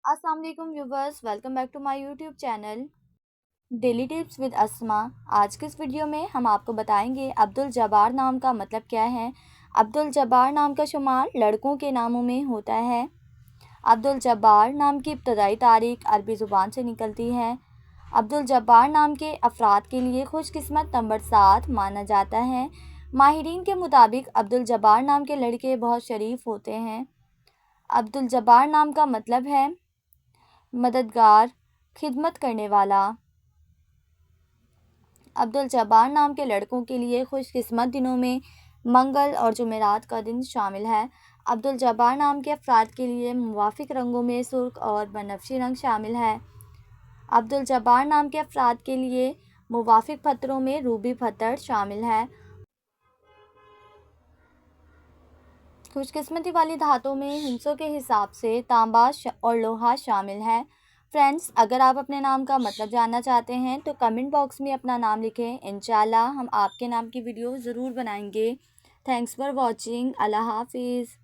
अस्सलाम वालेकुम viewers, welcome back to my YouTube channel daily tips with Asma. आज के इस वीडियो में हम आपको बताएंगे अब्दुल जब्बार नाम का मतलब क्या है। अब्दुल जब्बार नाम का शुमार लड़कों के नामों में होता है। अब्दुल जब्बार नाम की इब्तदाई तारीख अरबी ज़ुबान से निकलती है। अब्दुल जब्बार नाम के अफराद के लिए खुशकिस्मत नंबर 7 माना जाता है। माहिरीन के मुताबिक अब्दुल जब्बार नाम के लड़के बहुत शरीफ होते हैं। अब्दुल जब्बार नाम का मतलब है मददगार, खिदमत करने वाला। अब्दुल जब्बार नाम के लड़कों के लिए खुशकिस्मत दिनों में मंगल और जुमेरात का दिन शामिल है। अब्दुल जब्बार नाम के अफराद के लिए मुवाफिक रंगों में सुर्ख और बनफशी रंग शामिल है। अब्दुल जब्बार नाम के अफराद के लिए मुवाफिक पत्थरों में रूबी पत्थर शामिल है। खुशकिस्मती वाली धातों में हिंसों के हिसाब से तांबा और लोहा शामिल है। फ्रेंड्स, अगर आप अपने नाम का मतलब जानना चाहते हैं तो कमेंट बॉक्स में अपना नाम लिखें। इंशाल्लाह हम आपके नाम की वीडियो ज़रूर बनाएंगे। Thanks for watching. अल्लाह हाफिज़।